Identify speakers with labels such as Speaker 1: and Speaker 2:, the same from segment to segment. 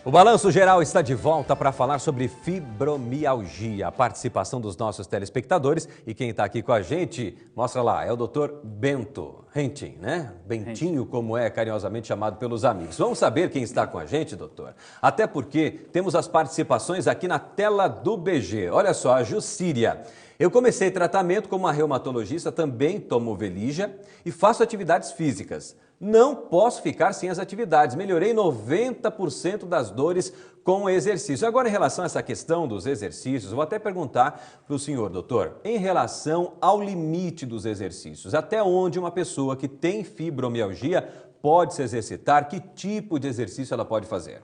Speaker 1: O Balanço Geral está de volta para falar sobre fibromialgia. A participação dos nossos telespectadores e quem está aqui com a gente, mostra lá, é o Dr. Bento Rentin, né? Bentinho, como é carinhosamente chamado pelos amigos. Vamos saber quem está com a gente, doutor? Até porque temos as participações aqui na tela do BG. Olha só, a Jucíria. Eu comecei tratamento como uma reumatologista, também tomo Velija e faço atividades físicas. Não posso ficar sem as atividades. Melhorei 90% das dores com o exercício. Agora, em relação a essa questão dos exercícios, vou até perguntar para o senhor, doutor, em relação ao limite dos exercícios, até onde uma pessoa que tem fibromialgia pode se exercitar, que tipo de exercício ela pode fazer?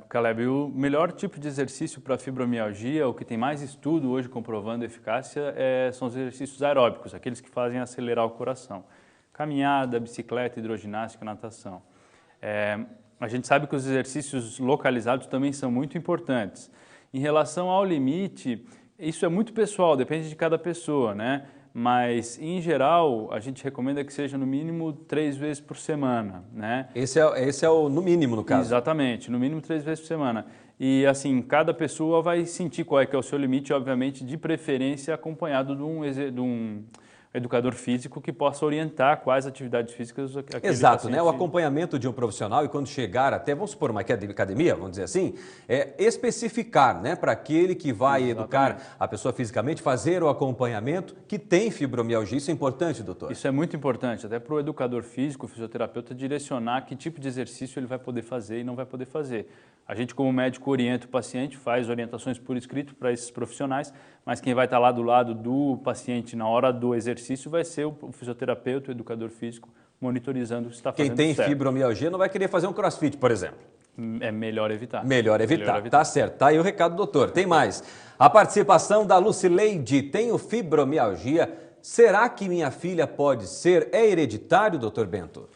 Speaker 2: Caleb, o melhor tipo de exercício para fibromialgia, o que tem mais estudo hoje comprovando eficácia, são os exercícios aeróbicos, aqueles que fazem acelerar o coração. Caminhada, bicicleta, hidroginástica, natação. A gente sabe que os exercícios localizados também são muito importantes. Em relação ao limite, isso é muito pessoal, depende de cada pessoa, né? Mas, em geral, a gente recomenda que seja no mínimo 3 vezes por semana, né?
Speaker 1: Esse é o no mínimo, no caso.
Speaker 2: Exatamente, no mínimo 3 vezes por semana. E, assim, cada pessoa vai sentir qual é que é o seu limite, obviamente, de preferência acompanhado de um educador físico que possa orientar quais atividades físicas aquele
Speaker 1: Exato, né? O
Speaker 2: paciente...
Speaker 1: acompanhamento de um profissional e quando chegar até, vamos supor, uma academia, vamos dizer assim, especificar, né, para aquele que vai educar a pessoa fisicamente, fazer o acompanhamento que tem fibromialgia. Isso é importante, doutor?
Speaker 2: Isso é muito importante, até para o educador físico, o fisioterapeuta, direcionar que tipo de exercício ele vai poder fazer e não vai poder fazer. A gente, como médico, orienta o paciente, faz orientações por escrito para esses profissionais, mas quem vai estar lá do lado do paciente na hora do exercício vai ser o fisioterapeuta, o educador físico, monitorizando o que está fazendo certo.
Speaker 1: Quem tem fibromialgia não vai querer fazer um crossfit, por exemplo.
Speaker 2: É melhor evitar.
Speaker 1: Melhor evitar. Tá certo. Tá aí o recado, doutor. Tem mais. A participação da Lucileide. Tenho fibromialgia. Será que minha filha pode ser? É hereditário, doutor Bento?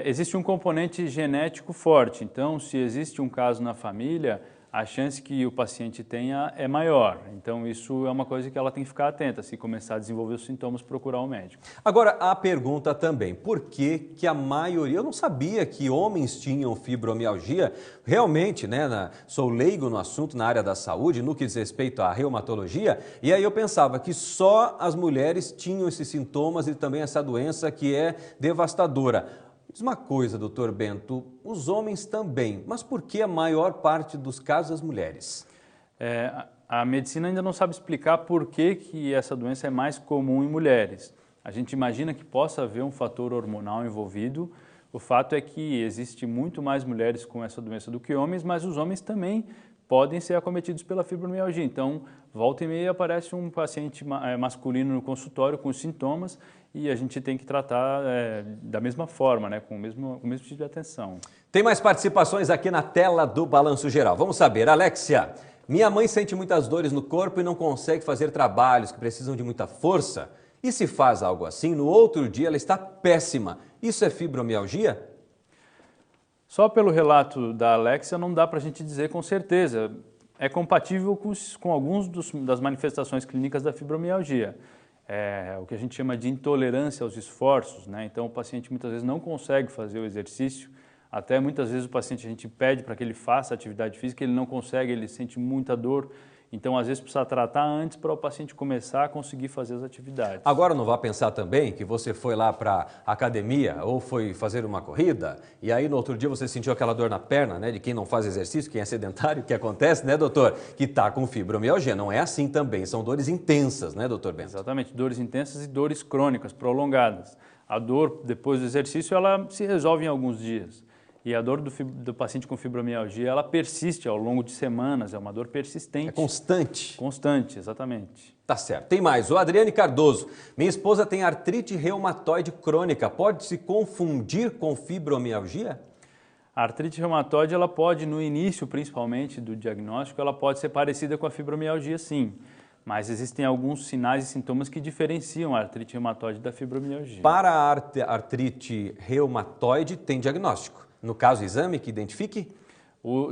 Speaker 2: Existe um componente genético forte, então se existe um caso na família, a chance que o paciente tenha é maior. Então isso é uma coisa que ela tem que ficar atenta, se começar a desenvolver os sintomas, procurar um médico.
Speaker 1: Agora, a pergunta também, por que a maioria, eu não sabia que homens tinham fibromialgia, realmente, né, sou leigo no assunto, na área da saúde, no que diz respeito à reumatologia, e aí eu pensava que só as mulheres tinham esses sintomas e também essa doença que é devastadora. Diz uma coisa, doutor Bento, os homens também, mas por que a maior parte dos casos as mulheres?
Speaker 2: A medicina ainda não sabe explicar por que essa doença é mais comum em mulheres. A gente imagina que possa haver um fator hormonal envolvido. O fato é que existe muito mais mulheres com essa doença do que homens, mas os homens também podem ser acometidos pela fibromialgia. Então, volta e meia aparece um paciente masculino no consultório com sintomas e a gente tem que tratar da mesma forma, né, com o mesmo tipo de atenção.
Speaker 1: Tem mais participações aqui na tela do Balanço Geral. Vamos saber, Alexia, minha mãe sente muitas dores no corpo e não consegue fazer trabalhos que precisam de muita força. E se faz algo assim, no outro dia ela está péssima. Isso é fibromialgia?
Speaker 2: Só pelo relato da Alexia não dá para a gente dizer com certeza. É compatível com algumas das manifestações clínicas da fibromialgia. O que a gente chama de intolerância aos esforços, né? Então o paciente muitas vezes não consegue fazer o exercício, até muitas vezes o paciente a gente pede para que ele faça atividade física, ele não consegue, ele sente muita dor. Então, às vezes, precisa tratar antes para o paciente começar a conseguir fazer as atividades.
Speaker 1: Agora, não vá pensar também que você foi lá para a academia ou foi fazer uma corrida e aí no outro dia você sentiu aquela dor na perna, né? De quem não faz exercício, quem é sedentário, o que acontece, né, doutor? Que está com fibromialgia. Não é assim também, são dores intensas, né, doutor Bento?
Speaker 2: Exatamente, dores intensas e dores crônicas, prolongadas. A dor, depois do exercício, ela se resolve em alguns dias. E a dor do paciente com fibromialgia, ela persiste ao longo de semanas, é uma dor persistente.
Speaker 1: É constante?
Speaker 2: Constante, exatamente.
Speaker 1: Tá certo. Tem mais. O Adriane Cardoso. Minha esposa tem artrite reumatoide crônica. Pode se confundir com fibromialgia?
Speaker 2: A artrite reumatoide, ela pode, no início principalmente do diagnóstico, ela pode ser parecida com a fibromialgia, sim. Mas existem alguns sinais e sintomas que diferenciam a artrite reumatoide da fibromialgia.
Speaker 1: Para a artrite reumatoide, tem diagnóstico? No caso, exame que identifique?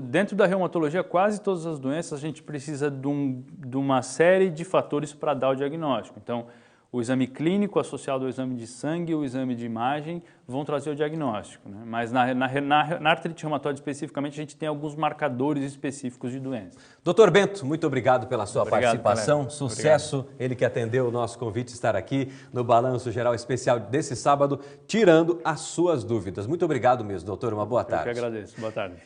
Speaker 2: Dentro da reumatologia, quase todas as doenças, a gente precisa de uma série de fatores para dar o diagnóstico. Então, O exame clínico associado ao exame de sangue, o exame de imagem, vão trazer o diagnóstico, né? Mas na artrite reumatoide especificamente, a gente tem alguns marcadores específicos de doença.
Speaker 1: Doutor Bento, muito obrigado pela sua participação.
Speaker 2: Caleb.
Speaker 1: Sucesso, obrigado. Ele que atendeu o nosso convite de estar aqui no Balanço Geral Especial desse sábado, tirando as suas dúvidas. Muito obrigado mesmo, doutor. Uma boa tarde.
Speaker 2: Eu que agradeço. Boa tarde.